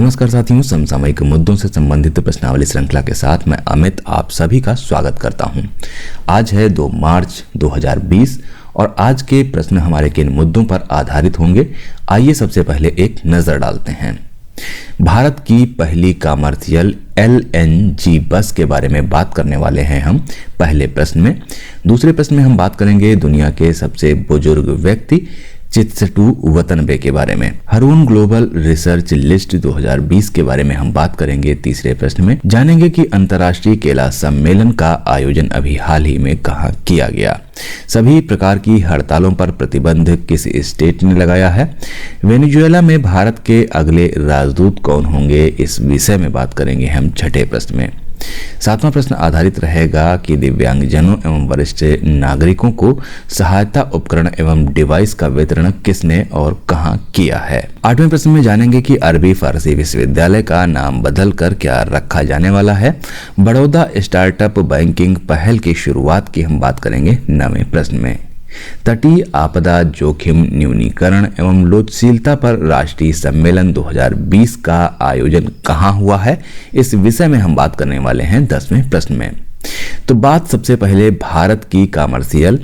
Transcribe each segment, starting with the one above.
नमस्कार साथियों, समसामयिक मुद्दों से संबंधित प्रश्नावली श्रृंखला के साथ मैं अमित आप सभी का स्वागत करता हूं। आज है 2 मार्च 2020 और आज के प्रश्न हमारे किन मुद्दों पर आधारित होंगे, आइए सबसे पहले एक नजर डालते हैं। भारत की पहली कमर्शियल LNG बस के बारे में बात करने वाले हैं हम पहले प्रश्न में। दूसरे प्रश्न में हम बात करेंगे दुनिया के सबसे बुजुर्ग व्यक्ति चित्सटू वतनबे के बारे में। हरून ग्लोबल रिसर्च लिस्ट 2020 के बारे में हम बात करेंगे तीसरे प्रश्न में। जानेंगे कि अंतर्राष्ट्रीय केला सम्मेलन का आयोजन अभी हाल ही में कहाँ किया गया। सभी प्रकार की हड़तालों पर प्रतिबंध किस स्टेट ने लगाया है। वेनेजुएला में भारत के अगले राजदूत कौन होंगे, इस विषय में बात करेंगे हम छठे प्रश्न में। सातवां प्रश्न आधारित रहेगा कि दिव्यांगजनों एवं वरिष्ठ नागरिकों को सहायता उपकरण एवं डिवाइस का वितरण किसने और कहां किया है। आठवें प्रश्न में जानेंगे कि अरबी फारसी विश्वविद्यालय का नाम बदलकर क्या रखा जाने वाला है। बड़ौदा स्टार्टअप बैंकिंग पहल की शुरुआत की हम बात करेंगे नवें प्रश्न में। तटीय आपदा जोखिम न्यूनीकरण एवं लोचशीलता पर राष्ट्रीय सम्मेलन 2020 का आयोजन कहां हुआ है, इस विषय में हम बात करने वाले हैं 10वें प्रश्न में। तो बात सबसे पहले भारत की कमर्शियल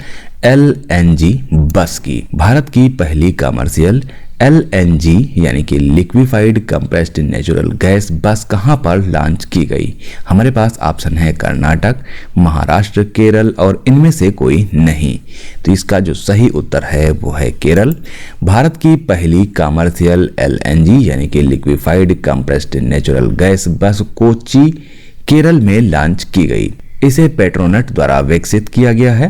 LNG बस की। भारत की पहली कमर्शियल LNG यानी कि लिक्विफाइड कंप्रेस्ड नेचुरल गैस बस कहां पर लॉन्च की गई। हमारे पास ऑप्शन है कर्नाटक, महाराष्ट्र, केरल और इनमें से कोई नहीं। तो इसका जो सही उत्तर है वो है केरल। भारत की पहली कमर्शियल LNG यानी कि लिक्विफाइड कंप्रेस्ड नेचुरल गैस बस कोच्चि, केरल में लॉन्च की गई। इसे पेट्रोनेट द्वारा विकसित किया गया है।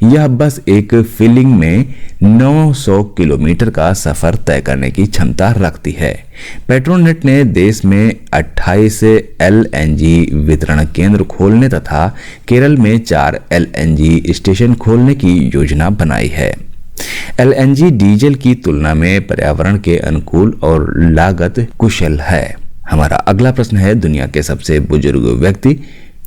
यह बस एक फिलिंग में 900 किलोमीटर का सफर तय करने की क्षमता रखती है। पेट्रोनेट ने देश में 28 LNG वितरण केंद्र खोलने तथा केरल में 4 LNG स्टेशन खोलने की योजना बनाई है। LNG डीजल की तुलना में पर्यावरण के अनुकूल और लागत कुशल है। हमारा अगला प्रश्न है दुनिया के सबसे बुजुर्ग व्यक्ति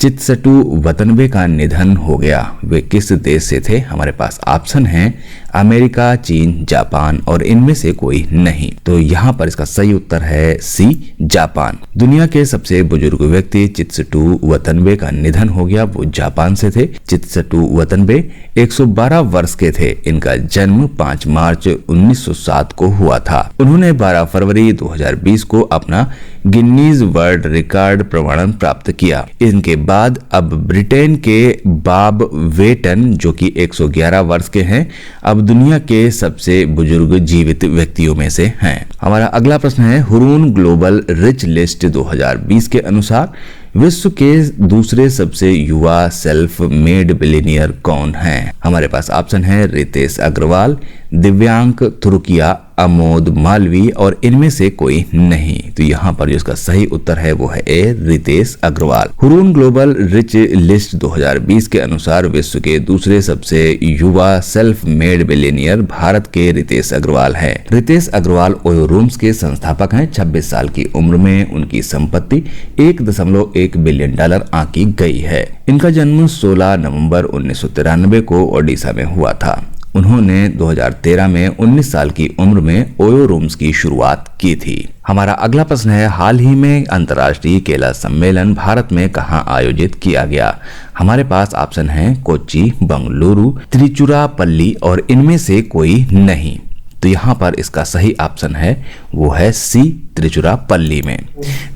चित्सटू वतनबे का निधन हो गया। वे किस देश से थे। हमारे पास ऑप्शन है अमेरिका, चीन, जापान और इनमें से कोई नहीं। तो यहाँ पर इसका सही उत्तर है सी, जापान। दुनिया के सबसे बुजुर्ग व्यक्ति चित्सटू वतनबे का निधन हो गया। वो जापान से थे। चित्सटू वतनबे 112 वर्ष के थे। इनका जन्म 5 मार्च 1907 को हुआ था। उन्होंने 12 फरवरी 2020 को अपना गिनीज वर्ल्ड रिकॉर्ड प्रमाणन प्राप्त किया। इनके बाद अब ब्रिटेन के बॉब वेटन जो कि 111 वर्ष के हैं, अब दुनिया के सबसे बुजुर्ग जीवित व्यक्तियों में से हैं। हमारा अगला प्रश्न है हुरून ग्लोबल रिच लिस्ट 2020 के अनुसार विश्व के दूसरे सबसे युवा सेल्फ मेड बिलियनियर कौन हैं। हमारे पास ऑप्शन है रितेश अग्रवाल, दिव्यांक तुर्किया, अमोद मालवी और इनमें से कोई नहीं। तो यहाँ पर जिसका सही उत्तर है वो है A, Ritesh Agarwal. Hurun global rich list 2020 के अनुसार विश्व के दूसरे सबसे युवा सेल्फ मेड बिलियनियर भारत के रितेश अग्रवाल है। रितेश अग्रवाल ओयो रूम्स के संस्थापक हैं। 26 साल की उम्र में उनकी संपत्ति $1.1 बिलियन आंकी गई है। इनका जन्म 16 नवंबर 1993 को ओडिशा में हुआ था। उन्होंने 2013 में 19 साल की उम्र में ओयो रूम्स की शुरुआत की थी। हमारा अगला प्रश्न है हाल ही में अंतर्राष्ट्रीय केला सम्मेलन भारत में कहां आयोजित किया गया। हमारे पास ऑप्शन है कोच्चि, बंगलुरु, तिरुचिरापल्ली और इनमें से कोई नहीं। तो यहाँ पर इसका सही ऑप्शन है वो है सी, तिरुचिरापल्ली में।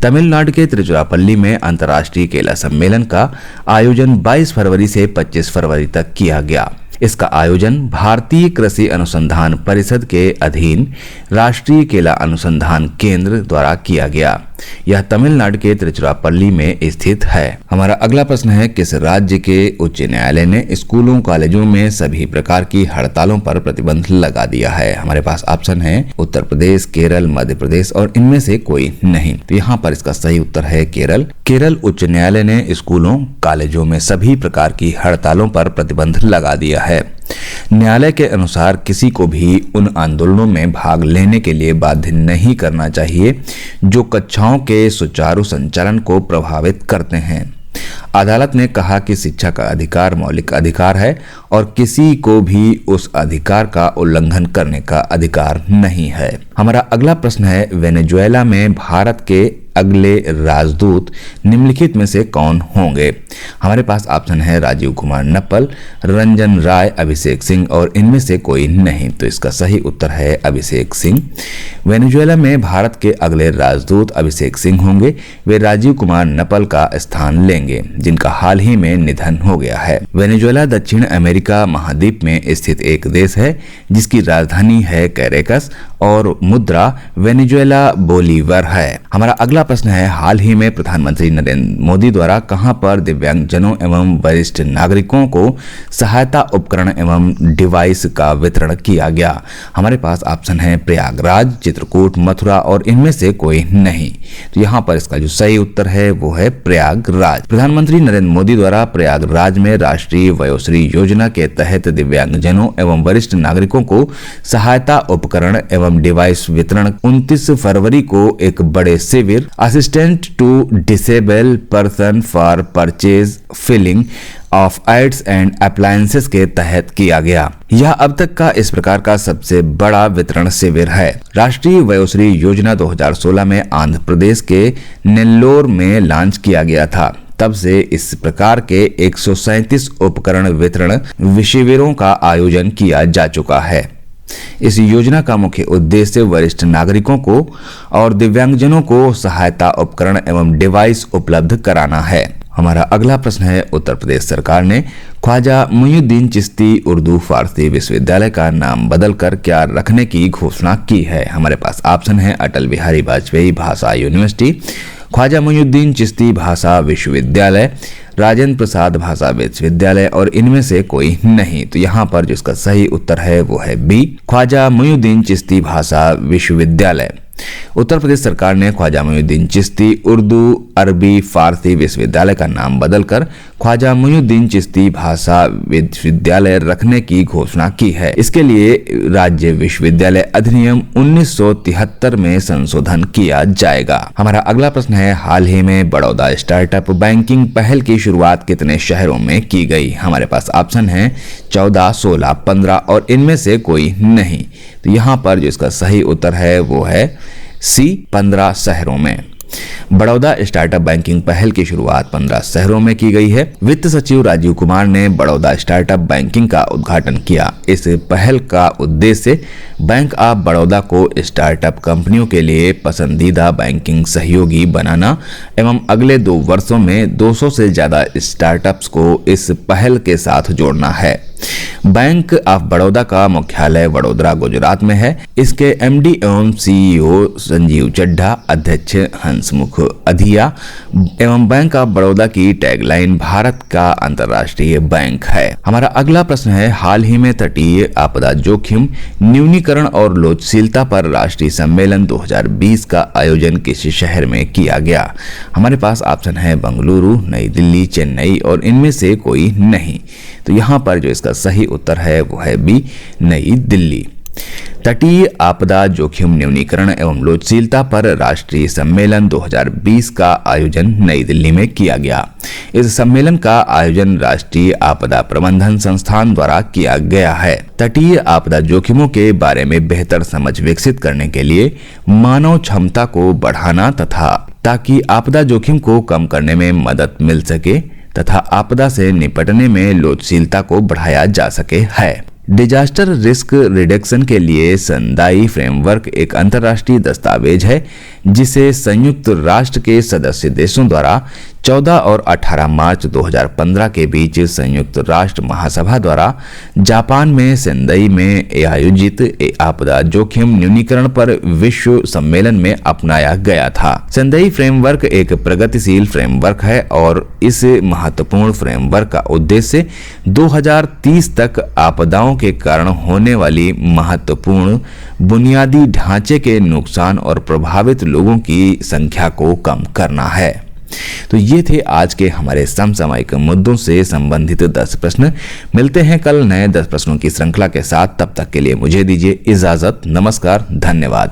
तमिलनाडु के तिरुचिरापल्ली में अंतर्राष्ट्रीय केला सम्मेलन का आयोजन 22 फरवरी से 25 फरवरी तक किया गया। इसका आयोजन भारतीय कृषि अनुसंधान परिषद के अधीन राष्ट्रीय केला अनुसंधान केंद्र द्वारा किया गया। यह तमिलनाडु के तिरुचिरापल्ली में स्थित है। हमारा अगला प्रश्न है किस राज्य के उच्च न्यायालय ने स्कूलों कॉलेजों में सभी प्रकार की हड़तालों पर प्रतिबंध लगा दिया है। हमारे पास ऑप्शन है उत्तर प्रदेश, केरल, मध्य प्रदेश और इनमें से कोई नहीं। तो यहाँ पर इसका सही उत्तर है केरल। केरल उच्च न्यायालय ने स्कूलों कॉलेजों में सभी प्रकार की हड़तालों पर प्रतिबंध लगा दिया है। न्यायालय के अनुसार किसी को भी उन आंदोलनों में भाग लेने के लिए बाध्य नहीं करना चाहिए जो कक्षाओं के सुचारू संचालन को प्रभावित करते हैं। अदालत ने कहा कि शिक्षा का अधिकार मौलिक अधिकार है और किसी को भी उस अधिकार का उल्लंघन करने का अधिकार नहीं है। हमारा अगला प्रश्न है, वेनेजुएला में भारत के अगले राजदूत निम्नलिखित में से कौन होंगे? हमारे पास ऑप्शन है राजीव कुमार नप्पल, रंजन राय, अभिषेक सिंह और इनमें से कोई नहीं। तो इसका सही उत्तर है अभिषेक सिंह। वेनेजुएला में भारत के अगले राजदूत अभिषेक सिंह होंगे। वे राजीव कुमार नप्पल का स्थान लेंगे, जिनका हाल ही में निधन हो गया है। वेनेजुएला दक्षिण अमेरिका महाद्वीप में स्थित एक देश है जिसकी राजधानी है कैरेकस और मुद्रा वेनेजुएला बोलीवर है। हमारा अगला प्रश्न है, हाल ही में प्रधानमंत्री नरेंद्र मोदी द्वारा कहां पर दिव्यांगजनों एवं वरिष्ठ नागरिकों को सहायता उपकरण एवं डिवाइस का वितरण किया गया? हमारे पास ऑप्शन है प्रयागराज, चित्रकूट, मथुरा और इनमें से कोई नहीं। तो यहाँ पर इसका जो सही उत्तर है वो है प्रयागराज। प्रधानमंत्री नरेंद्र मोदी द्वारा प्रयागराज में राष्ट्रीय वयोश्री योजना के तहत दिव्यांगजनों एवं वरिष्ठ नागरिकों को सहायता उपकरण एवं डिवाइस वितरण 29 फरवरी को एक बड़े शिविर assistant to disable person for purchase fitting of aids and appliances के तहत किया गया। यह अब तक का इस प्रकार का सबसे बड़ा वितरण शिविर है। राष्ट्रीय वयोश्री योजना 2016 में आंध्र प्रदेश के नेल्लोर में लॉन्च किया गया था। तब से इस प्रकार के 137 उपकरण वितरण शिविरों का आयोजन किया जा चुका है। इस योजना का मुख्य उद्देश्य वरिष्ठ नागरिकों को और दिव्यांगजनों को सहायता उपकरण एवं डिवाइस उपलब्ध कराना है। हमारा अगला प्रश्न है, उत्तर प्रदेश सरकार ने ख्वाजा मुइनुद्दीन चिश्ती उर्दू फारसी विश्वविद्यालय का नाम बदलकर क्या रखने की घोषणा की है? हमारे पास ऑप्शन है अटल बिहारी वाजपेयी भाषा यूनिवर्सिटी, ख्वाजा मुइनुद्दीन चिश्ती भाषा विश्वविद्यालय, राजेंद्र प्रसाद भाषा विश्वविद्यालय और इनमें से कोई नहीं। तो यहाँ पर जिसका सही उत्तर है वो है बी, ख्वाजा मुइनुद्दीन चिश्ती भाषा विश्वविद्यालय। उत्तर प्रदेश सरकार ने ख्वाजा मुइनुद्दीन चिश्ती उर्दू अरबी फारसी विश्वविद्यालय का नाम बदलकर ख्वाजा मुइनुद्दीन चिश्ती भाषा विश्वविद्यालय रखने की घोषणा की है। इसके लिए राज्य विश्वविद्यालय अधिनियम 1973 में संशोधन किया जाएगा। हमारा अगला प्रश्न है, हाल ही में बड़ौदा स्टार्टअप बैंकिंग पहल की शुरुआत कितने शहरों में की गई? हमारे पास ऑप्शन है 14, 16, 15 और इनमें से कोई नहीं। तो यहाँ पर जो इसका सही उत्तर है वो है सी, 15 शहरों में। बड़ौदा स्टार्टअप बैंकिंग पहल की शुरुआत 15 शहरों में की गई है। वित्त सचिव राजीव कुमार ने बड़ौदा स्टार्टअप बैंकिंग का उद्घाटन किया। इस पहल का उद्देश्य बैंक ऑफ बड़ौदा को स्टार्टअप कंपनियों के लिए पसंदीदा बैंकिंग सहयोगी बनाना एवं अगले 2 वर्षों में 200 से ज्यादा स्टार्टअप्स को इस पहल के साथ जोड़ना है। बैंक ऑफ बड़ौदा का मुख्यालय वडोदरा गुजरात में है। इसके एमडी एवं सीईओ संजीव चड्ढा, अध्यक्ष हंसमुख अधिया एवं बैंक ऑफ बड़ौदा की टैगलाइन भारत का अंतर्राष्ट्रीय बैंक है। हमारा अगला प्रश्न है, हाल ही में तटीय आपदा जोखिम न्यूनीकरण और लोचशीलता पर राष्ट्रीय सम्मेलन 2020 का आयोजन किस शहर में किया गया? हमारे पास ऑप्शन है बंगलुरु, नई दिल्ली, चेन्नई और इनमें से कोई नहीं। तो यहाँ पर जो इसका सही उत्तर है वो है बी, नई दिल्ली। तटीय आपदा जोखिम न्यूनीकरण एवं लोचशीलता पर राष्ट्रीय सम्मेलन 2020 का आयोजन नई दिल्ली में किया गया। इस सम्मेलन का आयोजन राष्ट्रीय आपदा प्रबंधन संस्थान द्वारा किया गया है। तटीय आपदा जोखिमों के बारे में बेहतर समझ विकसित करने के लिए मानव क्षमता को बढ़ाना तथा ताकि आपदा जोखिम को कम करने में मदद मिल सके तथा आपदा से निपटने में लोचशीलता को बढ़ाया जा सके है। डिजास्टर रिस्क रिडक्शन के लिए संदाई फ्रेमवर्क एक अंतर्राष्ट्रीय दस्तावेज है जिसे संयुक्त राष्ट्र के सदस्य देशों द्वारा 14 और 18 मार्च 2015 के बीच संयुक्त राष्ट्र महासभा द्वारा जापान में सेंदाई में आयोजित आपदा जोखिम न्यूनीकरण पर विश्व सम्मेलन में अपनाया गया था। सेंदाई फ्रेमवर्क एक प्रगतिशील फ्रेमवर्क है और इस महत्वपूर्ण फ्रेमवर्क का उद्देश्य 2030 तक आपदाओं के कारण होने वाली महत्वपूर्ण बुनियादी ढांचे के नुकसान और प्रभावित लोगों की संख्या को कम करना है। तो ये थे आज के हमारे समसामयिक मुद्दों से संबंधित 10 प्रश्न। मिलते हैं कल नए 10 प्रश्नों की श्रृंखला के साथ। तब तक के लिए मुझे दीजिए इजाजत। नमस्कार, धन्यवाद।